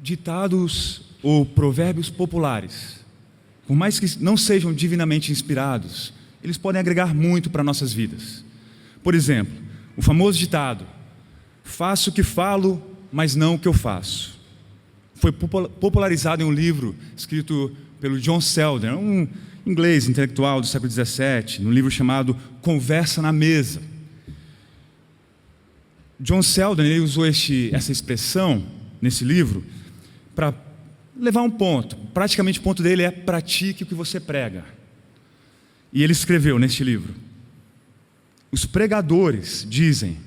Ditados ou provérbios populares, por mais que não sejam divinamente inspirados, eles podem agregar muito para nossas vidas. Por exemplo, o famoso ditado: faço o que falo, mas não o que eu faço. Foi popularizado em um livro escrito pelo John Selden, um inglês intelectual do século XVII, num livro chamado Conversa na Mesa. John Selden, ele usou essa expressão nesse livro para levar um ponto. Praticamente o ponto dele é: pratique o que você prega. E ele escreveu neste livro: os pregadores dizem: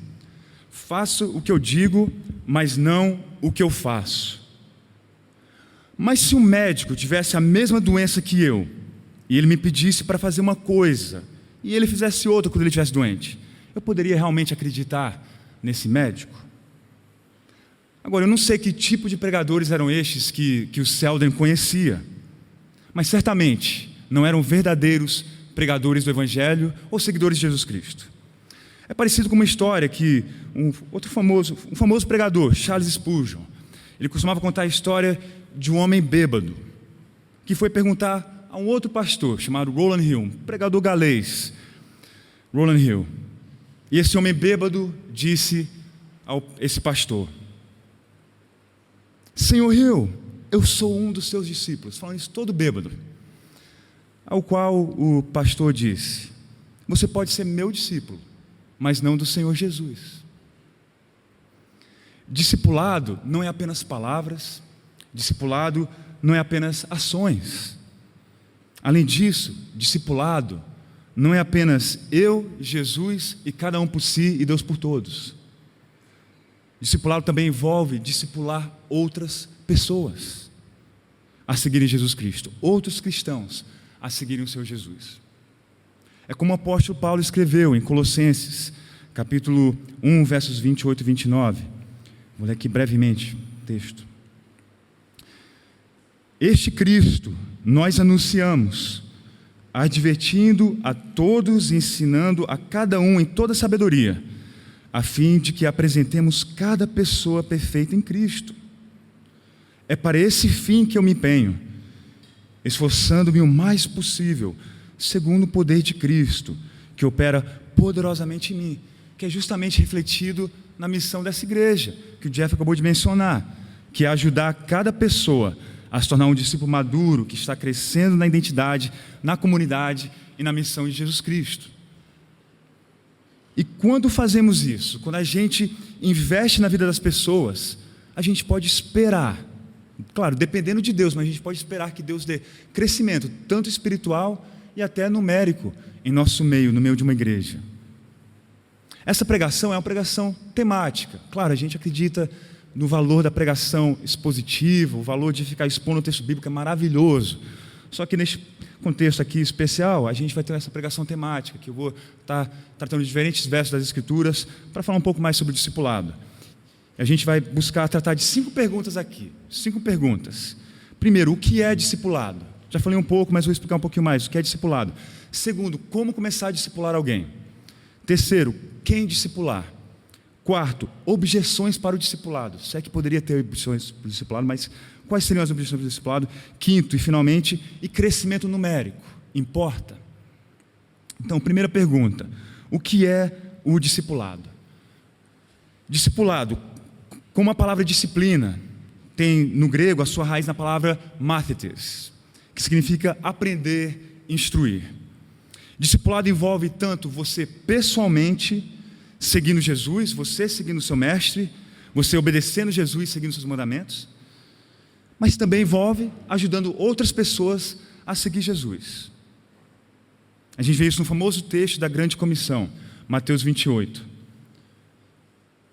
faço o que eu digo, mas não o que eu faço. Mas se um médico tivesse a mesma doença que eu, e ele me pedisse para fazer uma coisa, e ele fizesse outra quando ele estivesse doente, eu poderia realmente acreditar nesse médico? Agora, eu não sei que tipo de pregadores eram estes que o Selden conhecia, mas certamente não eram verdadeiros pregadores do Evangelho ou seguidores de Jesus Cristo. É parecido com uma história que um famoso pregador, Charles Spurgeon, ele costumava contar a história de um homem bêbado que foi perguntar a um outro pastor chamado Rowland Hill, um pregador galês, Rowland Hill. E esse homem bêbado disse a esse pastor: Senhor Hill, eu sou um dos seus discípulos, falando isso todo bêbado. Ao qual o pastor disse: você pode ser meu discípulo, mas não do Senhor Jesus. Discipulado não é apenas palavras, discipulado não é apenas ações. Além disso, discipulado não é apenas eu, Jesus e cada um por si e Deus por todos. Discipulado também envolve discipular outras pessoas a seguirem Jesus Cristo, outros cristãos a seguirem o Senhor Jesus. É como o apóstolo Paulo escreveu em Colossenses, capítulo 1, versos 28 e 29. Vou ler aqui brevemente o texto. Este Cristo nós anunciamos, advertindo a todos e ensinando a cada um em toda sabedoria, a fim de que apresentemos cada pessoa perfeita em Cristo. É para esse fim que eu me empenho, esforçando-me o mais possível, segundo o poder de Cristo, que opera poderosamente em mim, que é justamente refletido na missão dessa igreja, que o Jeff acabou de mencionar, que é ajudar cada pessoa a se tornar um discípulo maduro, que está crescendo na identidade, na comunidade e na missão de Jesus Cristo. E quando fazemos isso, quando a gente investe na vida das pessoas, a gente pode esperar, claro, dependendo de Deus, mas a gente pode esperar que Deus dê crescimento, tanto espiritual e até numérico, em nosso meio, no meio de uma igreja. Essa pregação é uma pregação temática. Claro, a gente acredita no valor da pregação expositiva, o valor de ficar expondo o texto bíblico é maravilhoso. Só que neste contexto aqui especial, a gente vai ter essa pregação temática, que eu vou estar tratando de diferentes versos das Escrituras para falar um pouco mais sobre o discipulado. A gente vai buscar tratar de 5 perguntas aqui, 5 perguntas. Primeiro, o que é discipulado? Já falei um pouco, mas vou explicar um pouquinho mais o que é discipulado. Segundo, como começar a discipular alguém. Terceiro, quem discipular. Quarto, objeções para o discipulado. Se é que poderia ter objeções para o discipulado, mas quais seriam as objeções para o discipulado? Quinto, e finalmente, e crescimento numérico. Importa? Então, primeira pergunta, o que é o discipulado? Discipulado, como a palavra disciplina, tem no grego a sua raiz na palavra mathetes, que significa aprender, instruir. Discipulado envolve tanto você pessoalmente seguindo Jesus, você seguindo o seu mestre, você obedecendo Jesus, seguindo seus mandamentos, mas também envolve ajudando outras pessoas a seguir Jesus. A gente vê isso no famoso texto da grande comissão, Mateus 28,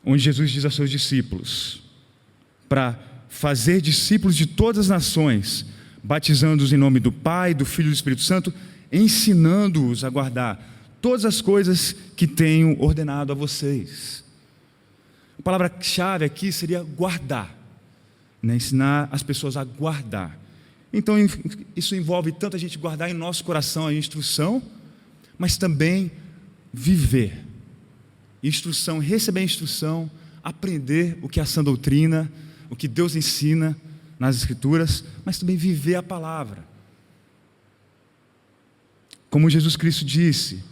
onde Jesus diz aos seus discípulos para fazer discípulos de todas as nações, batizando-os em nome do Pai, do Filho e do Espírito Santo, ensinando-os a guardar todas as coisas que tenho ordenado a vocês. A palavra-chave aqui seria guardar, né? Ensinar as pessoas a guardar. Então, isso envolve tanto a gente guardar em nosso coração a instrução, mas também viver. Instrução, receber instrução, aprender o que é a sã doutrina, o que Deus ensina, nas Escrituras, mas também viver a palavra. Como Jesus Cristo disse: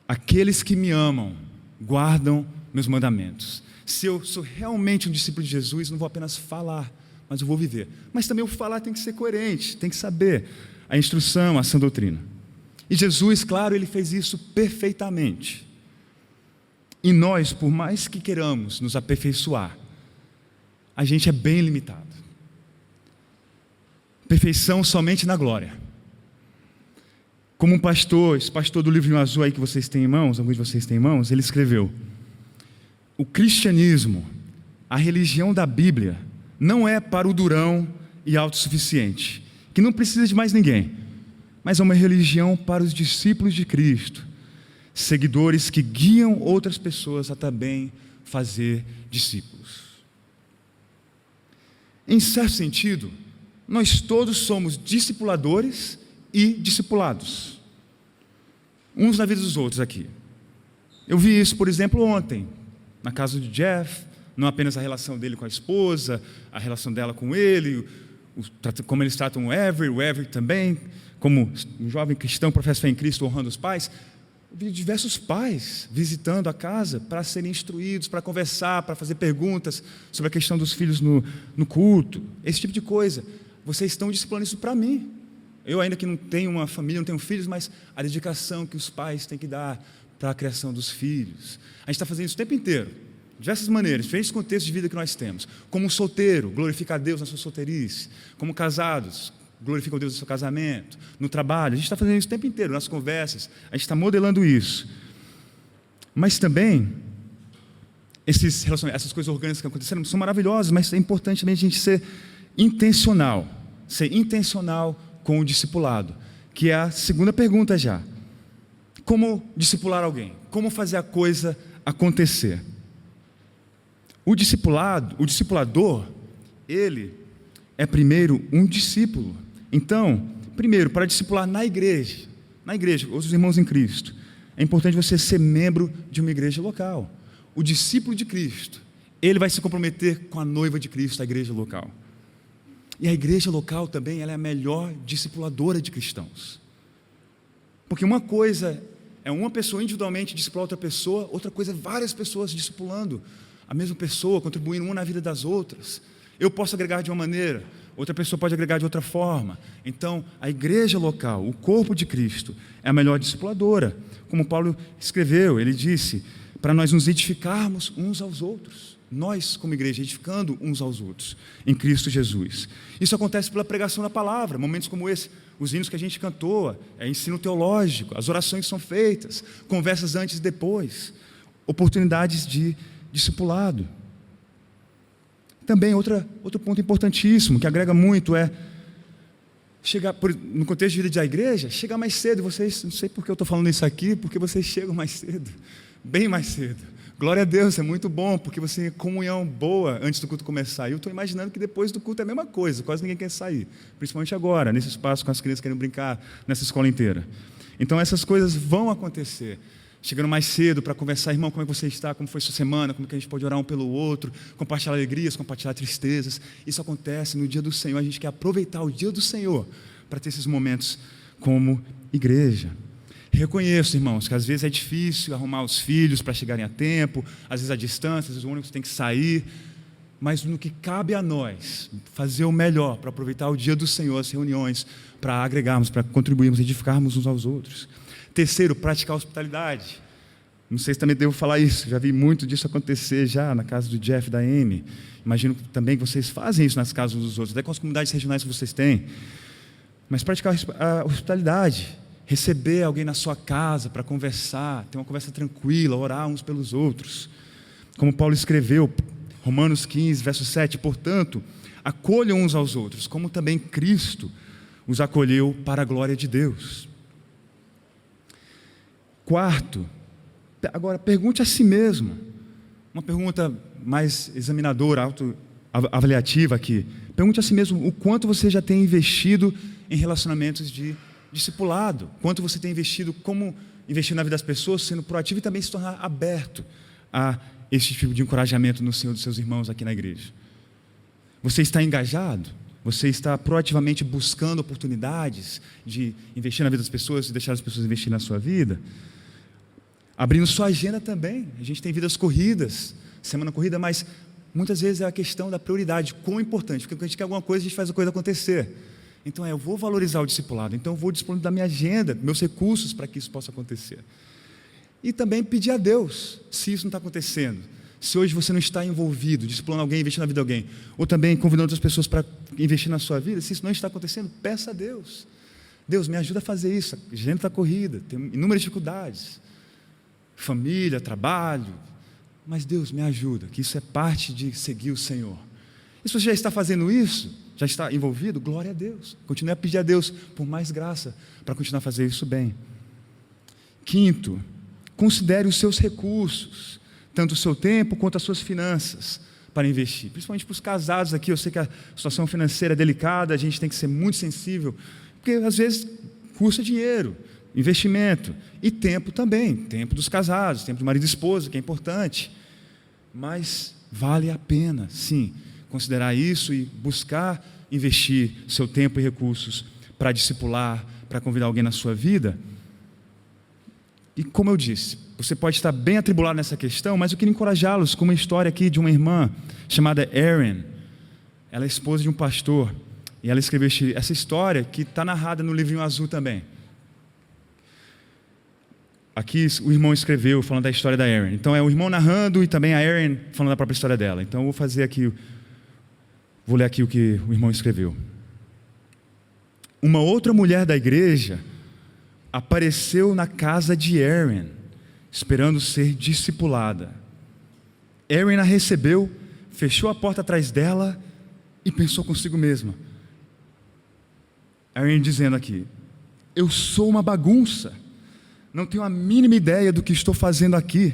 aqueles que me amam guardam meus mandamentos. Se eu sou realmente um discípulo de Jesus, não vou apenas falar, mas eu vou viver. Mas também o falar tem que ser coerente, tem que saber a instrução, a sã doutrina. E Jesus, claro, ele fez isso perfeitamente. E nós, por mais que queiramos nos aperfeiçoar, a gente é bem limitado. Perfeição somente na glória. Como esse pastor do livro azul aí que vocês têm em mãos, alguns de vocês têm em mãos, ele escreveu: o cristianismo, a religião da Bíblia, não é para o durão e autossuficiente, que não precisa de mais ninguém, mas é uma religião para os discípulos de Cristo, seguidores que guiam outras pessoas a também fazer discípulos. Em certo sentido, nós todos somos discipuladores e discipulados, uns na vida dos outros aqui. Eu vi isso, por exemplo, ontem, na casa de Jeff, não apenas a relação dele com a esposa, a relação dela com ele, como eles tratam o Everett também, como um jovem cristão professa fé em Cristo, honrando os pais. Eu vi diversos pais visitando a casa para serem instruídos, para conversar, para fazer perguntas sobre a questão dos filhos no culto, esse tipo de coisa. Vocês estão discipulando isso para mim. Eu ainda que não tenho uma família, não tenho filhos, mas a dedicação que os pais têm que dar para a criação dos filhos. A gente está fazendo isso o tempo inteiro, de diversas maneiras, diferentes contextos de vida que nós temos. Como um solteiro, glorifica a Deus na sua solteirice. Como casados, glorificam a Deus no seu casamento. No trabalho, a gente está fazendo isso o tempo inteiro, nas conversas. A gente está modelando isso. Mas também, essas coisas orgânicas que aconteceram são maravilhosas, mas é importante também a gente ser intencional com o discipulado, que é a segunda pergunta já. Como discipular alguém? Como fazer a coisa acontecer? O discipulador, ele é primeiro um discípulo. Então, primeiro, para discipular na igreja, outros irmãos em Cristo, é importante você ser membro de uma igreja local. O discípulo de Cristo, ele vai se comprometer com a noiva de Cristo, a igreja local. E a igreja local também, ela é a melhor discipuladora de cristãos. Porque uma coisa é uma pessoa individualmente discipular outra pessoa, outra coisa é várias pessoas discipulando a mesma pessoa, contribuindo uma na vida das outras. Eu posso agregar de uma maneira, outra pessoa pode agregar de outra forma. Então, a igreja local, o corpo de Cristo, é a melhor discipuladora. Como Paulo escreveu, ele disse, para nós nos edificarmos uns aos outros. Nós, como igreja, edificando uns aos outros, em Cristo Jesus. Isso acontece pela pregação da palavra, momentos como esse, os hinos que a gente cantou, ensino teológico, as orações são feitas, conversas antes e depois, oportunidades de discipulado. Também outro ponto importantíssimo, que agrega muito, é chegar, no contexto de vida da igreja, chegar mais cedo. Vocês, não sei por que eu estou falando isso aqui, porque vocês chegam mais cedo, bem mais cedo. Glória a Deus, é muito bom, porque você tem comunhão boa antes do culto começar. E eu estou imaginando que depois do culto é a mesma coisa, quase ninguém quer sair, principalmente agora, nesse espaço com as crianças querendo brincar, nessa escola inteira. Então essas coisas vão acontecer. Chegando mais cedo para conversar, irmão, como é que você está, como foi sua semana, como é que a gente pode orar um pelo outro, compartilhar alegrias, compartilhar tristezas. Isso acontece no dia do Senhor, a gente quer aproveitar o dia do Senhor para ter esses momentos como igreja. Reconheço, irmãos, que às vezes é difícil arrumar os filhos para chegarem a tempo, às vezes a distância, às vezes o ônibus tem que sair, mas no que cabe a nós, fazer o melhor para aproveitar o dia do Senhor, as reuniões, para agregarmos, para contribuirmos, edificarmos uns aos outros. Terceiro, praticar a hospitalidade. Não sei se também devo falar isso, já vi muito disso acontecer já na casa do Jeff e da Amy. Imagino também que vocês fazem isso nas casas dos outros, até com as comunidades regionais que vocês têm. Mas praticar a hospitalidade, receber alguém na sua casa para conversar, ter uma conversa tranquila, orar uns pelos outros. Como Paulo escreveu, Romanos 15, verso 7, portanto, acolham uns aos outros, como também Cristo os acolheu para a glória de Deus. Quarto, agora pergunte a si mesmo, uma pergunta mais examinadora, autoavaliativa aqui. Pergunte a si mesmo o quanto você já tem investido em relacionamentos de discipulado, quanto você tem investido, como investir na vida das pessoas, sendo proativo e também se tornar aberto a esse tipo de encorajamento no Senhor dos seus irmãos aqui na igreja. Você está engajado? Você está proativamente buscando oportunidades de investir na vida das pessoas e deixar as pessoas investirem na sua vida? Abrindo sua agenda também. A gente tem vidas corridas, semana corrida, mas muitas vezes é a questão da prioridade, quão importante, porque quando a gente quer alguma coisa, a gente faz a coisa acontecer. Então eu vou valorizar o discipulado, então eu vou dispor da minha agenda, meus recursos para que isso possa acontecer. E também pedir a Deus, se isso não está acontecendo, se hoje você não está envolvido, discipulando alguém, investindo na vida de alguém, ou também convidando outras pessoas para investir na sua vida, se isso não está acontecendo, peça a Deus. Deus, me ajuda a fazer isso, a gente está corrida, tem inúmeras dificuldades, família, trabalho, mas Deus, me ajuda, que isso é parte de seguir o Senhor. E se você já está fazendo isso, já está envolvido, glória a Deus, continue a pedir a Deus por mais graça, para continuar a fazer isso bem. Quinto, considere os seus recursos, tanto o seu tempo quanto as suas finanças, para investir, principalmente para os casados aqui. Eu sei que a situação financeira é delicada, a gente tem que ser muito sensível, porque às vezes custa dinheiro, investimento, e tempo também, tempo dos casados, tempo do marido e esposa, que é importante, mas vale a pena, sim, considerar isso e buscar investir seu tempo e recursos para discipular, para convidar alguém na sua vida. E como eu disse, você pode estar bem atribulado nessa questão, mas eu queria encorajá-los com uma história aqui de uma irmã chamada Erin. Ela é esposa de um pastor, e ela escreveu essa história que está narrada no livrinho azul também. Aqui o irmão escreveu falando da história da Erin. Então é o irmão narrando e também a Erin falando da própria história dela. Então eu vou ler aqui o que o irmão escreveu. Uma outra mulher da igreja apareceu na casa de Erin, esperando ser discipulada. Erin a recebeu, fechou a porta atrás dela e pensou consigo mesma. Erin dizendo aqui: eu sou uma bagunça, não tenho a mínima ideia do que estou fazendo aqui.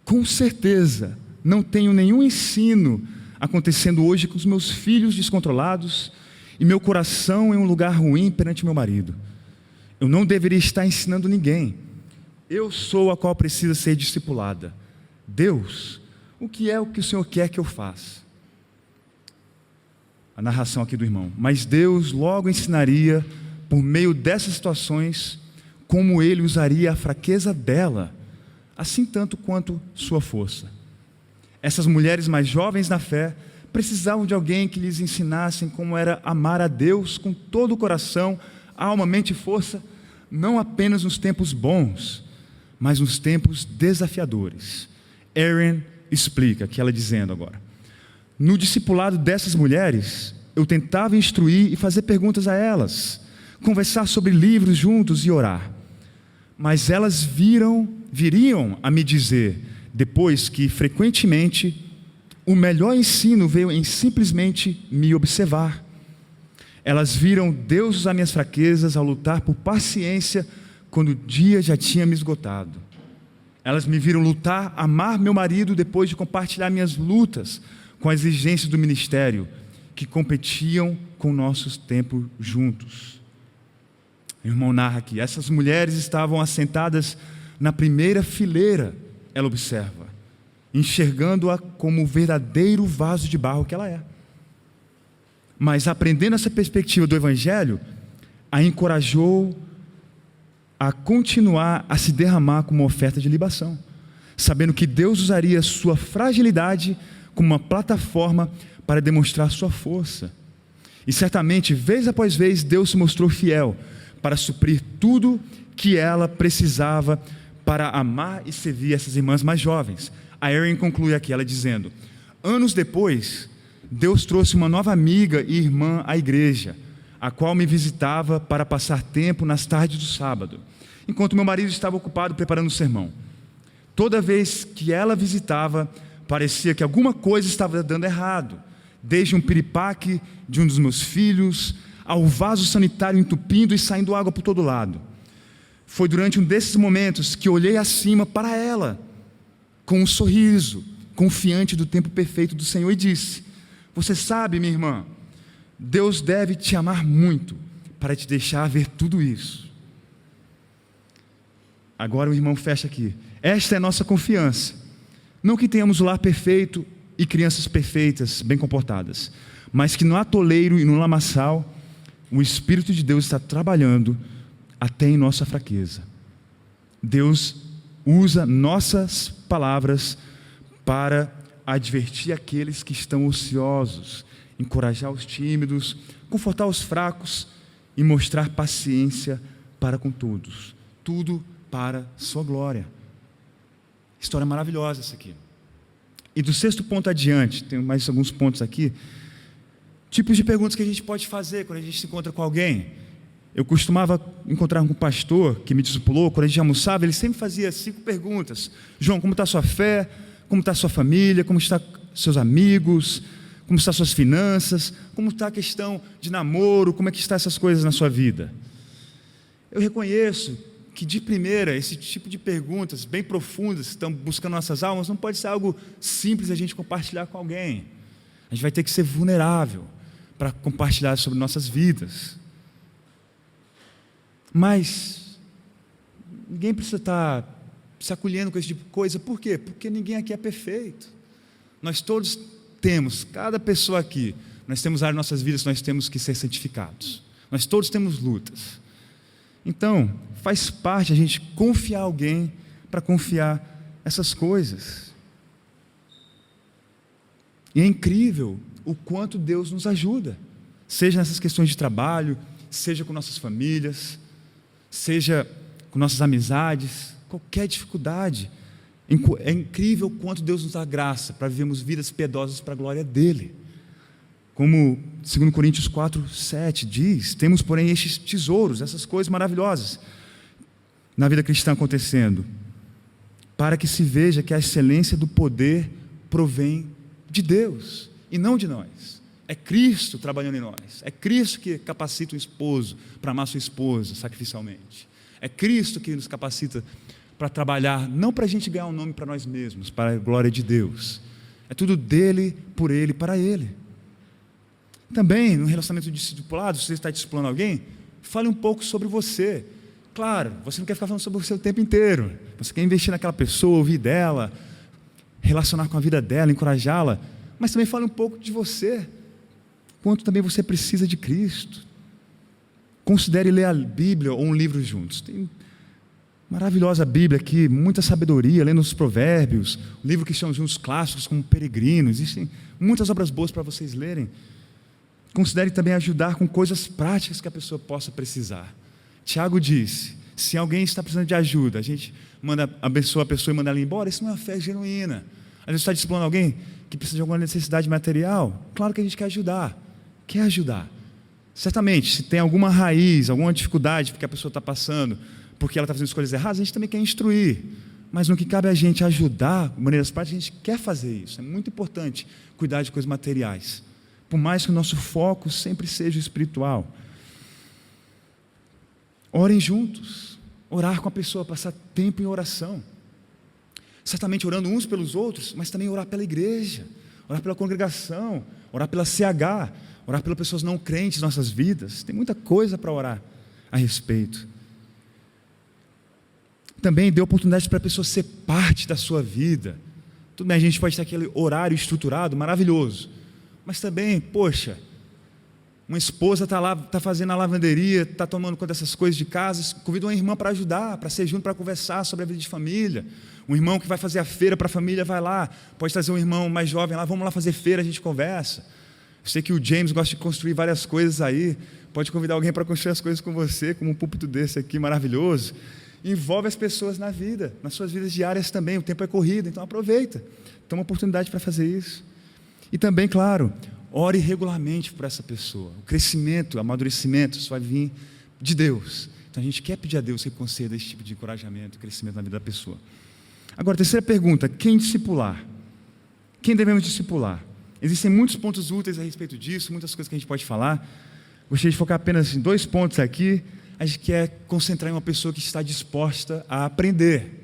Com certeza, não tenho nenhum ensino acontecendo hoje com os meus filhos descontrolados e meu coração em um lugar ruim perante meu marido. Eu não deveria estar ensinando ninguém. Eu sou a qual precisa ser discipulada. Deus, o que é o que o Senhor quer que eu faça? A narração aqui do irmão. Mas Deus logo ensinaria, por meio dessas situações, como Ele usaria a fraqueza dela, assim tanto quanto sua força. Essas mulheres mais jovens na fé precisavam de alguém que lhes ensinasse como era amar a Deus com todo o coração, alma, mente e força, não apenas nos tempos bons, mas nos tempos desafiadores. Erin explica, que ela dizendo agora: no discipulado dessas mulheres, eu tentava instruir e fazer perguntas a elas, conversar sobre livros juntos e orar. Mas elas viriam a me dizer, depois, que frequentemente o melhor ensino veio em simplesmente me observar. Elas viram Deus usar minhas fraquezas ao lutar por paciência quando o dia já tinha me esgotado. Elas me viram lutar, amar meu marido depois de compartilhar minhas lutas com as exigências do ministério que competiam com o nosso tempo juntos. O irmão narra aqui: essas mulheres estavam assentadas na primeira fileira, ela observa, enxergando-a como o verdadeiro vaso de barro que ela é. Mas aprendendo essa perspectiva do Evangelho, a encorajou a continuar a se derramar como uma oferta de libação, sabendo que Deus usaria sua fragilidade como uma plataforma para demonstrar sua força. E certamente, vez após vez, Deus se mostrou fiel para suprir tudo que ela precisava para amar e servir essas irmãs mais jovens. A Erin conclui aqui, ela dizendo: anos depois, Deus trouxe uma nova amiga e irmã à igreja, a qual me visitava para passar tempo nas tardes do sábado, enquanto meu marido estava ocupado preparando o sermão. Toda vez que ela visitava, parecia que alguma coisa estava dando errado, desde um piripaque de um dos meus filhos, ao vaso sanitário entupindo e saindo água por todo lado. Foi durante um desses momentos que olhei acima para ela, com um sorriso, confiante do tempo perfeito do Senhor, e disse: você sabe, minha irmã, Deus deve te amar muito para te deixar ver tudo isso. Agora o irmão fecha aqui: esta é a nossa confiança, não que tenhamos o lar perfeito e crianças perfeitas, bem comportadas, mas que no atoleiro e no lamaçal, o Espírito de Deus está trabalhando até em nossa fraqueza. Deus usa nossas palavras para advertir aqueles que estão ociosos, encorajar os tímidos, confortar os fracos e mostrar paciência para com todos. Tudo para sua glória. História maravilhosa essa aqui. E do 6º ponto adiante, tem mais alguns pontos aqui, tipos de perguntas que a gente pode fazer quando a gente se encontra com alguém. Eu costumava encontrar com um pastor que me discipulou, quando a gente almoçava, ele sempre fazia 5 perguntas. João, como está a sua fé? Como está a sua família? Como estão seus amigos? Como estão suas finanças? Como está a questão de namoro? Como é que estão essas coisas na sua vida? Eu reconheço que de primeira, esse tipo de perguntas bem profundas, que estão buscando nossas almas, não pode ser algo simples a gente compartilhar com alguém. A gente vai ter que ser vulnerável para compartilhar sobre nossas vidas. Mas ninguém precisa estar se acolhendo com esse tipo de coisa. Por quê? Porque ninguém aqui é perfeito. Nós todos temos, cada pessoa aqui, nós temos áreas em nossas vidas que nós temos que ser santificados. Nós todos temos lutas. Então, faz parte a gente confiar em alguém para confiar essas coisas. E é incrível o quanto Deus nos ajuda, seja nessas questões de trabalho, seja com nossas famílias, seja com nossas amizades, qualquer dificuldade. É incrível o quanto Deus nos dá graça para vivermos vidas piedosas para a glória dEle. Como 2 Coríntios 4:7 diz, temos, porém, estes tesouros, essas coisas maravilhosas na vida cristã acontecendo, para que se veja que a excelência do poder provém de Deus e não de nós. É Cristo trabalhando em nós. É Cristo que capacita o esposo para amar sua esposa sacrificialmente. É Cristo que nos capacita para trabalhar, não para a gente ganhar um nome para nós mesmos, para a glória de Deus. É tudo dele, por ele, para ele. Também, no relacionamento de discipulado, se você está discipulando alguém, fale um pouco sobre você. Claro, você não quer ficar falando sobre você o tempo inteiro. Você quer investir naquela pessoa, ouvir dela, relacionar com a vida dela, encorajá-la. Mas também fale um pouco de você. Quanto também você precisa de Cristo. Considere ler a Bíblia ou um livro juntos. Tem maravilhosa Bíblia aqui, muita sabedoria, lendo os provérbios, livro que chamamos juntos clássicos como Peregrino. Existem muitas obras boas para vocês lerem. Considere também ajudar com coisas práticas que a pessoa possa precisar. Tiago disse, se alguém está precisando de ajuda, a gente abençoa a pessoa e manda ela embora, isso não é uma fé genuína. Às vezes está disciplinando alguém que precisa de alguma necessidade material, claro que a gente quer ajudar. Certamente, se tem alguma raiz, alguma dificuldade que a pessoa está passando, porque ela está fazendo escolhas erradas, a gente também quer instruir. Mas no que cabe a gente ajudar, de maneiras práticas, a gente quer fazer isso. É muito importante cuidar de coisas materiais. Por mais que o nosso foco sempre seja espiritual. Orem juntos. Orar com a pessoa, passar tempo em oração. Certamente orando uns pelos outros, mas também orar pela igreja, orar pela congregação, orar pela CH, orar pelas pessoas não crentes em nossas vidas. Tem muita coisa para orar a respeito. Também dê oportunidade para a pessoa ser parte da sua vida. Tudo bem, a gente pode ter aquele horário estruturado, maravilhoso. Mas também, poxa, uma esposa está lá, está fazendo a lavanderia, está tomando conta dessas coisas de casa, convida uma irmã para ajudar, para ser junto, para conversar sobre a vida de família. Um irmão que vai fazer a feira para a família vai lá, pode trazer um irmão mais jovem lá, vamos lá fazer feira, a gente conversa. Eu sei que o James gosta de construir várias coisas aí, pode convidar alguém para construir as coisas com você, como um púlpito desse aqui maravilhoso. Envolve as pessoas na vida, nas suas vidas diárias também, o tempo é corrido, então aproveita, toma oportunidade para fazer isso. E também, claro, ore regularmente por essa pessoa. O crescimento, o amadurecimento, isso vai vir de Deus. Então a gente quer pedir a Deus que conceda esse tipo de encorajamento, crescimento na vida da pessoa. Agora, terceira pergunta, quem discipular? Quem devemos discipular? Existem muitos pontos úteis a respeito disso, muitas coisas que a gente pode falar. Gostaria de focar apenas em 2 pontos aqui. A gente quer concentrar em uma pessoa que está disposta a aprender.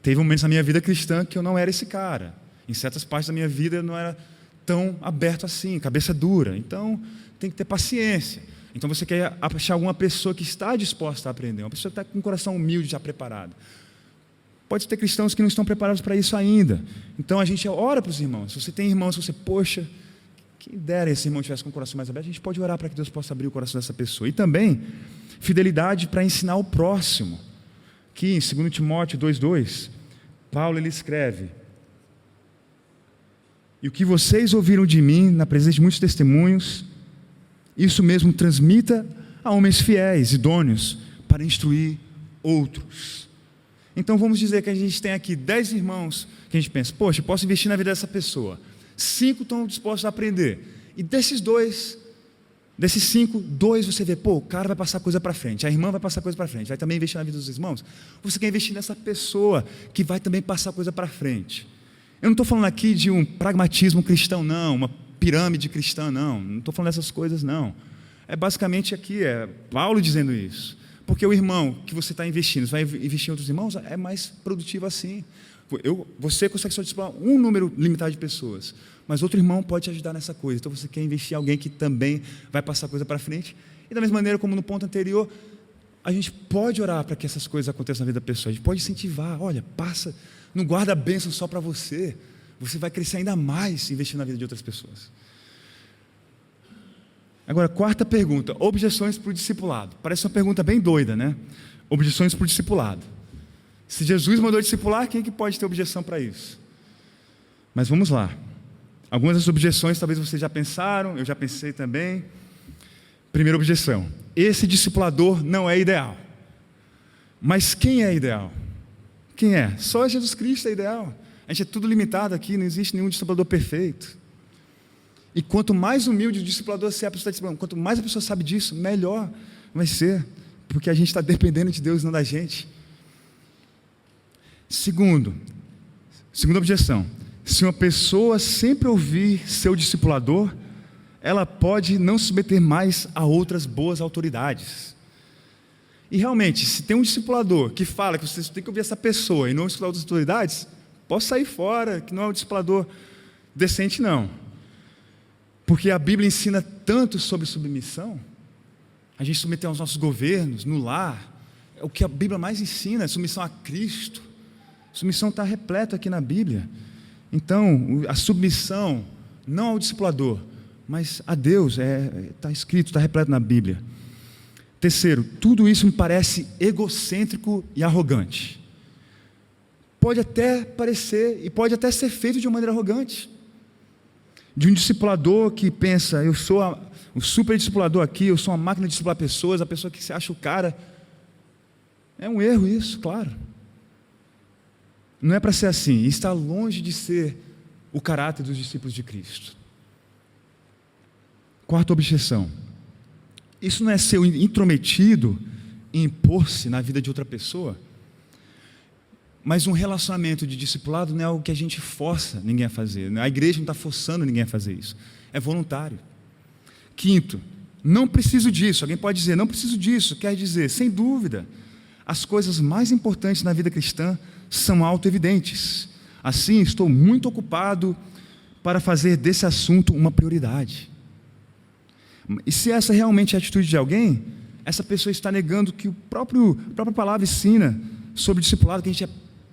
Teve momentos na minha vida cristã que eu não era esse cara. Em certas partes da minha vida eu não era tão aberto assim, cabeça dura. Então, tem que ter paciência. Então, você quer achar alguma pessoa que está disposta a aprender, uma pessoa que está com um coração humilde, já preparado. Pode ter cristãos que não estão preparados para isso ainda. Então a gente ora para os irmãos. Se você tem irmãos, se você, poxa, quem dera esse irmão tivesse com o coração mais aberto, a gente pode orar para que Deus possa abrir o coração dessa pessoa. E também, fidelidade para ensinar o próximo. Aqui em 2 Timóteo 2,2, Paulo ele escreve: e o que vocês ouviram de mim, na presença de muitos testemunhos, isso mesmo transmita a homens fiéis, idôneos, para instruir outros. Então vamos dizer que a gente tem aqui 10 irmãos, que a gente pensa, poxa, eu posso investir na vida dessa pessoa. 5 estão dispostos a aprender. E desses 5, 2 você vê, pô, o cara vai passar coisa para frente, a irmã vai passar coisa para frente, vai também investir na vida dos irmãos. Você quer investir nessa pessoa que vai também passar coisa para frente. Eu não estou falando aqui de um pragmatismo cristão, não, uma pirâmide cristã, não estou falando dessas coisas, não. É basicamente aqui, Paulo dizendo isso. Porque o irmão que você está investindo, você vai investir em outros irmãos, é mais produtivo assim. Você consegue só discipular um número limitado de pessoas, mas outro irmão pode te ajudar nessa coisa. Então você quer investir em alguém que também vai passar coisa para frente. E da mesma maneira como no ponto anterior, a gente pode orar para que essas coisas aconteçam na vida da pessoa. A gente pode incentivar, olha, passa, não guarda a bênção só para você. Você vai crescer ainda mais investindo na vida de outras pessoas. Agora, quarta pergunta, objeções para o discipulado. Parece uma pergunta bem doida, né? Objeções para o discipulado. Se Jesus mandou discipular, quem é que pode ter objeção para isso? Mas vamos lá. Algumas das objeções talvez vocês já pensaram, eu já pensei também. Primeira objeção: esse discipulador não é ideal. Mas quem é ideal? Quem é? Só Jesus Cristo é ideal. A gente é tudo limitado aqui, não existe nenhum discipulador perfeito. E quanto mais humilde o discipulador se é a pessoa está discipulando, quanto mais a pessoa sabe disso, melhor vai ser, porque a gente está dependendo de Deus, não da gente. Segunda objeção: se uma pessoa sempre ouvir seu discipulador, ela pode não se submeter mais a outras boas autoridades. E realmente, se tem um discipulador que fala que você tem que ouvir essa pessoa e não escutar outras autoridades, posso sair fora, que não é um discipulador decente, não. Porque a Bíblia ensina tanto sobre submissão. A gente submeter aos nossos governos, no lar. É o que a Bíblia mais ensina, submissão a Cristo. Submissão está repleta aqui na Bíblia. Então, a submissão, não ao discipulador, mas a Deus, está escrito, está repleto na Bíblia. Terceiro, tudo isso me parece egocêntrico e arrogante. Pode até parecer, e pode até ser feito de uma maneira arrogante. De um discipulador que pensa, eu sou o super discipulador aqui, eu sou uma máquina de discipular pessoas, a pessoa que se acha o cara. É um erro isso, claro. Não é para ser assim, está longe de ser o caráter dos discípulos de Cristo. Quarta objeção: isso não é ser intrometido e impor-se na vida de outra pessoa, mas um relacionamento de discipulado não é algo que a gente força ninguém a fazer. A igreja não está forçando ninguém a fazer isso. É voluntário. Quinto, não preciso disso. Alguém pode dizer, não preciso disso. Quer dizer, sem dúvida, as coisas mais importantes na vida cristã são autoevidentes. Assim, estou muito ocupado para fazer desse assunto uma prioridade. E se essa realmente é a atitude de alguém, essa pessoa está negando que a própria palavra ensina sobre o discipulado, que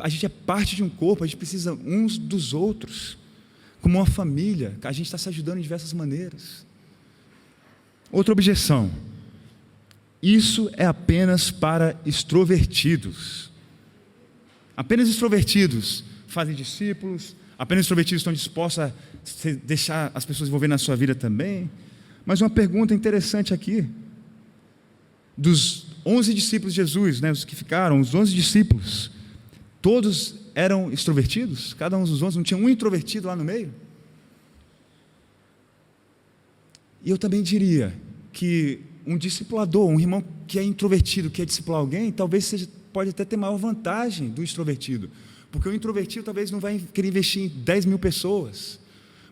a gente é parte de um corpo, a gente precisa uns dos outros, como uma família, a gente está se ajudando de diversas maneiras. Outra objeção: isso é apenas para extrovertidos. Apenas extrovertidos fazem discípulos, apenas extrovertidos estão dispostos a deixar as pessoas envolver na sua vida também. Mas uma pergunta interessante aqui: dos 11 discípulos de Jesus, os que ficaram, os 11 discípulos, todos eram extrovertidos? Cada um dos 11, não tinha um introvertido lá no meio? E eu também diria que um discipulador, um irmão que é introvertido, que quer discipular alguém, talvez pode até ter maior vantagem do extrovertido, porque o introvertido talvez não vai querer investir em 10 mil pessoas,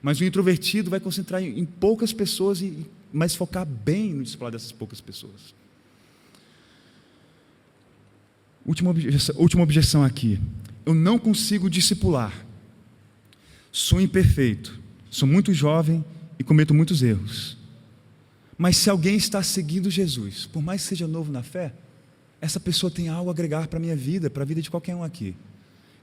mas o introvertido vai concentrar em poucas pessoas, mas focar bem no discipulado dessas poucas pessoas. Última objeção aqui: eu não consigo discipular, sou imperfeito, sou muito jovem e cometo muitos erros. Mas se alguém está seguindo Jesus, por mais que seja novo na fé, essa pessoa tem algo a agregar para a minha vida, para a vida de qualquer um aqui.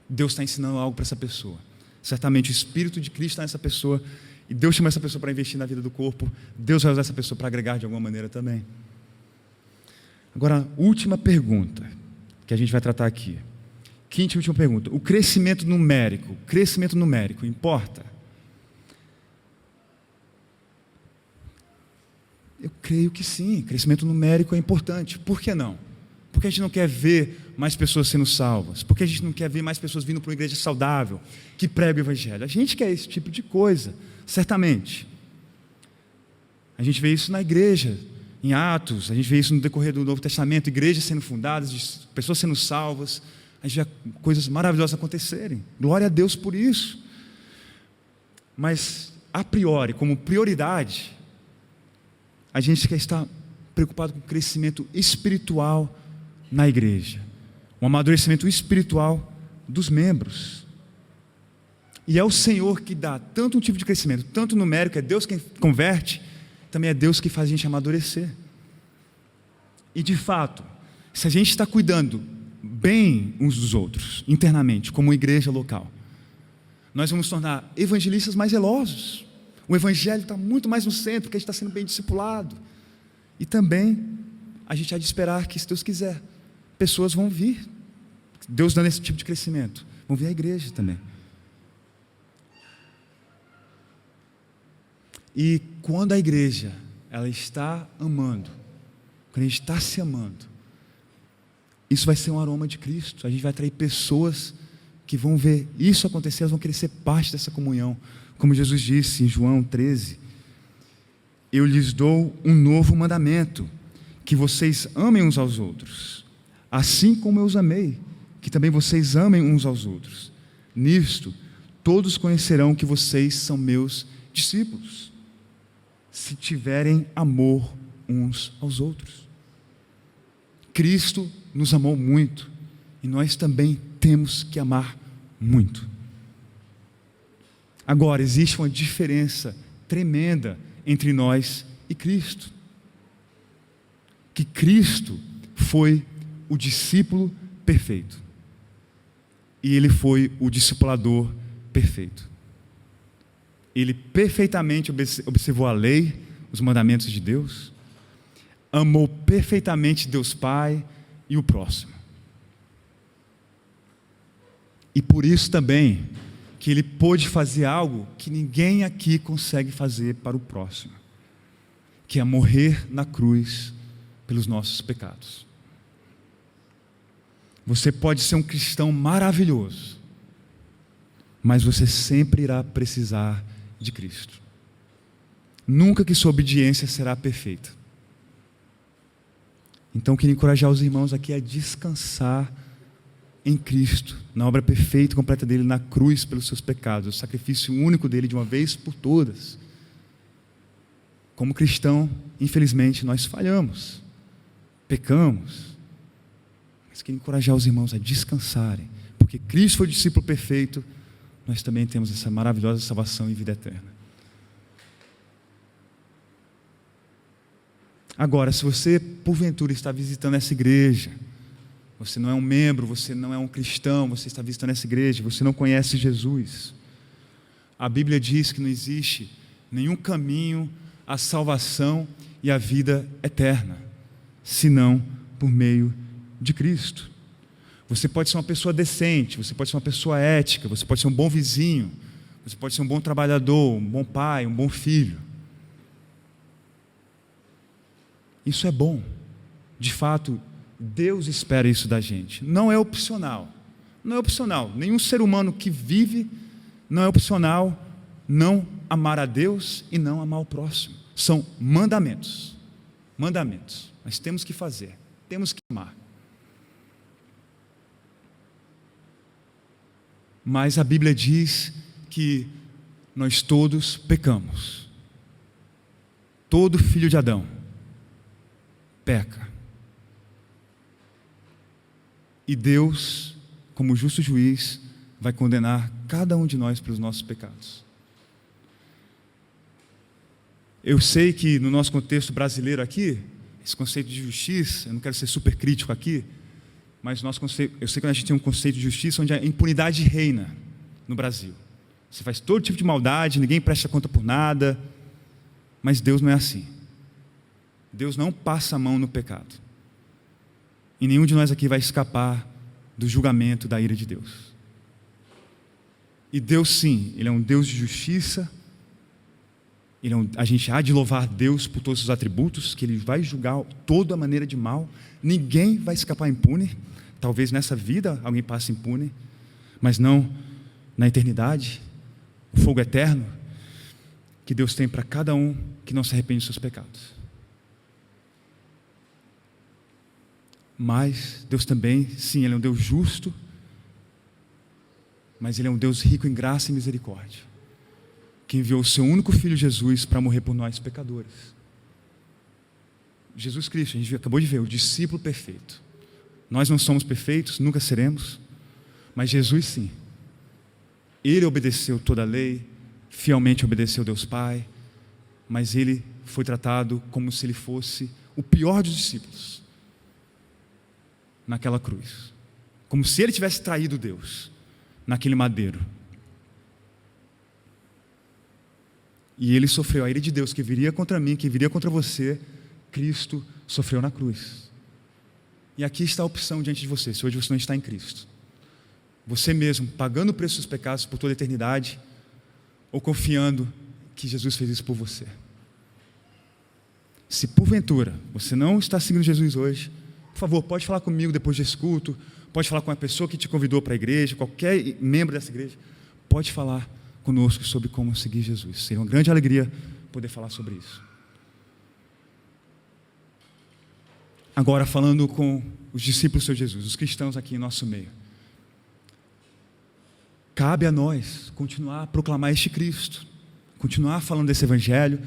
Deus está ensinando algo para essa pessoa. Certamente o Espírito de Cristo está nessa pessoa, e Deus chama essa pessoa para investir na vida do corpo. Deus vai usar essa pessoa para agregar de alguma maneira também. Agora, última pergunta que a gente vai tratar aqui. Quinta e última pergunta. O crescimento numérico importa? Eu creio que sim, crescimento numérico é importante. Por que não? Porque a gente não quer ver mais pessoas sendo salvas? Porque a gente não quer ver mais pessoas vindo para uma igreja saudável, que prega o Evangelho? A gente quer esse tipo de coisa, certamente. A gente vê isso na igreja, em Atos, a gente vê isso no decorrer do Novo Testamento, igrejas sendo fundadas, pessoas sendo salvas, a gente vê coisas maravilhosas acontecerem. Glória a Deus por isso. Mas, a priori, como prioridade, a gente quer estar preocupado com o crescimento espiritual na igreja, o amadurecimento espiritual dos membros. E é o Senhor que dá tanto um tipo de crescimento, tanto numérico, é Deus quem converte, também é Deus que faz a gente amadurecer. E de fato, se a gente está cuidando bem uns dos outros, internamente, como igreja local, nós vamos tornar evangelistas mais zelosos. O Evangelho está muito mais no centro, porque a gente está sendo bem discipulado. E também, a gente há de esperar que, se Deus quiser, pessoas vão vir. Deus dando esse tipo de crescimento, vão vir à igreja também. E quando a igreja, ela está amando, quando a gente está se amando, isso vai ser um aroma de Cristo. A gente vai atrair pessoas que vão ver isso acontecer, elas vão querer ser parte dessa comunhão. Como Jesus disse em João 13, eu lhes dou um novo mandamento, que vocês amem uns aos outros, assim como eu os amei, que também vocês amem uns aos outros. Nisto, todos conhecerão que vocês são meus discípulos, se tiverem amor uns aos outros. Cristo nos amou muito, e nós também temos que amar muito. Agora, existe uma diferença tremenda entre nós e Cristo. Que Cristo foi o discípulo perfeito. E Ele foi o discipulador perfeito. Ele perfeitamente observou a lei, os mandamentos de Deus, amou perfeitamente Deus Pai e o próximo. E por isso também, que Ele pôde fazer algo que ninguém aqui consegue fazer para o próximo, que é morrer na cruz pelos nossos pecados. Você pode ser um cristão maravilhoso, mas você sempre irá precisar de Cristo. Nunca que sua obediência será perfeita. Então eu queria encorajar os irmãos aqui a descansar em Cristo, na obra perfeita e completa dele na cruz pelos seus pecados, o sacrifício único dele de uma vez por todas. Como cristão, infelizmente, nós falhamos, pecamos, mas queria encorajar os irmãos a descansarem, porque Cristo foi o discípulo perfeito, nós também temos essa maravilhosa salvação e vida eterna. Agora, se você porventura está visitando essa igreja, você não é um membro, você não é um cristão, você está visitando essa igreja, você não conhece Jesus. A Bíblia diz que não existe nenhum caminho à salvação e à vida eterna, senão por meio de Cristo. Você pode ser uma pessoa decente, você pode ser uma pessoa ética, você pode ser um bom vizinho, você pode ser um bom trabalhador, um bom pai, um bom filho. Isso é bom. De fato, Deus espera isso da gente. Não é opcional. Não é opcional. Nenhum ser humano que vive, não é opcional não amar a Deus e não amar o próximo. São mandamentos. Mandamentos. Nós temos que fazer. Temos que amar. Mas a Bíblia diz que nós todos pecamos. Todo filho de Adão peca. E Deus, como justo juiz, vai condenar cada um de nós pelos nossos pecados. Eu sei que no nosso contexto brasileiro aqui, esse conceito de justiça, eu não quero ser super crítico aqui, mas eu sei que a gente tem um conceito de justiça onde a impunidade reina no Brasil. Você faz todo tipo de maldade, ninguém presta conta por nada, mas Deus não é assim. Deus não passa a mão no pecado. E nenhum de nós aqui vai escapar do julgamento, da ira de Deus. E Deus sim, Ele é um Deus de justiça. A gente há de louvar Deus por todos os atributos, que Ele vai julgar toda a maneira de mal. Ninguém vai escapar impune. Talvez nessa vida alguém passe impune, mas não na eternidade. O fogo eterno que Deus tem para cada um que não se arrepende dos seus pecados. Mas Deus também, sim, Ele é um Deus justo, mas Ele é um Deus rico em graça e misericórdia, que enviou o seu único Filho Jesus para morrer por nós pecadores. Jesus Cristo, a gente acabou de ver, o discípulo perfeito. Nós não somos perfeitos, nunca seremos, mas Jesus sim. Ele obedeceu toda a lei, fielmente obedeceu Deus Pai, mas Ele foi tratado como se Ele fosse o pior dos discípulos naquela cruz, como se Ele tivesse traído Deus naquele madeiro. E Ele sofreu a ira de Deus que viria contra mim, que viria contra você. Cristo sofreu na cruz. E aqui está a opção diante de você, se hoje você não está em Cristo. Você mesmo, pagando o preço dos pecados por toda a eternidade, ou confiando que Jesus fez isso por você. Se porventura você não está seguindo Jesus hoje, por favor, pode falar comigo depois desse culto, pode falar com a pessoa que te convidou para a igreja, qualquer membro dessa igreja, pode falar conosco sobre como seguir Jesus. Seria uma grande alegria poder falar sobre isso. Agora, falando com os discípulos do Senhor Jesus, os cristãos aqui em nosso meio. Cabe a nós continuar a proclamar este Cristo, continuar falando desse Evangelho,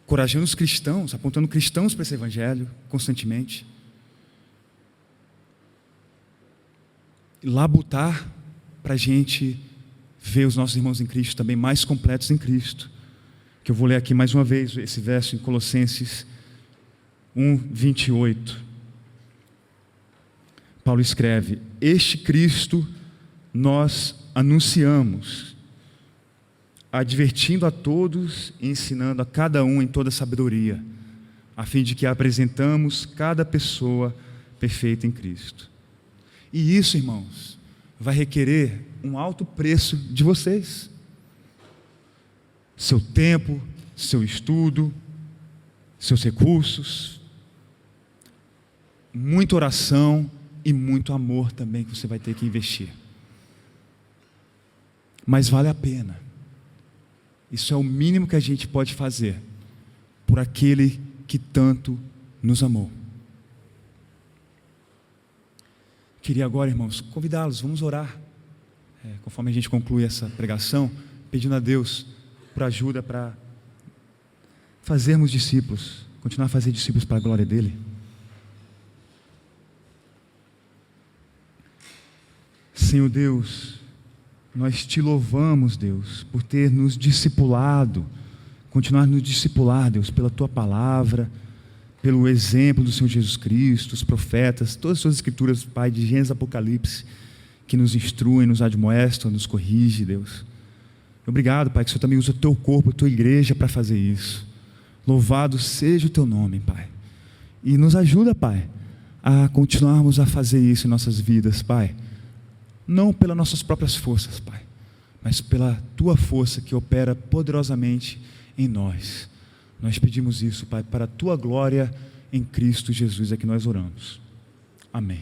encorajando os cristãos, apontando cristãos para esse Evangelho constantemente. Labutar para a gente ver os nossos irmãos em Cristo também mais completos em Cristo. Que eu vou ler aqui mais uma vez esse verso em Colossenses 1:28. Paulo escreve: este Cristo nós anunciamos, advertindo a todos e ensinando a cada um em toda sabedoria, a fim de que apresentamos cada pessoa perfeita em Cristo. E isso, irmãos, vai requerer um alto preço de vocês. Seu tempo, seu estudo, seus recursos, muita oração e muito amor também que você vai ter que investir. Mas vale a pena. Isso é o mínimo que a gente pode fazer por aquele que tanto nos amou. Queria agora, irmãos, convidá-los, vamos orar, conforme a gente conclui essa pregação, pedindo a Deus por ajuda para fazermos discípulos, continuar a fazer discípulos para a glória dEle. Senhor Deus, nós te louvamos, Deus, por ter nos discipulado, continuar a nos discipular, Deus, pela Tua palavra, pelo exemplo do Senhor Jesus Cristo, os profetas, todas as Suas escrituras, Pai, de Gênesis, Apocalipse, que nos instruem, nos admoestam, nos corrige, Deus. Obrigado, Pai, que o Senhor também usa o Teu corpo, a Tua igreja para fazer isso. Louvado seja o Teu nome, Pai. E nos ajuda, Pai, a continuarmos a fazer isso em nossas vidas, Pai. Não pelas nossas próprias forças, Pai, mas pela Tua força que opera poderosamente em nós. Nós pedimos isso, Pai, para a Tua glória em Cristo Jesus, é que nós oramos. Amém.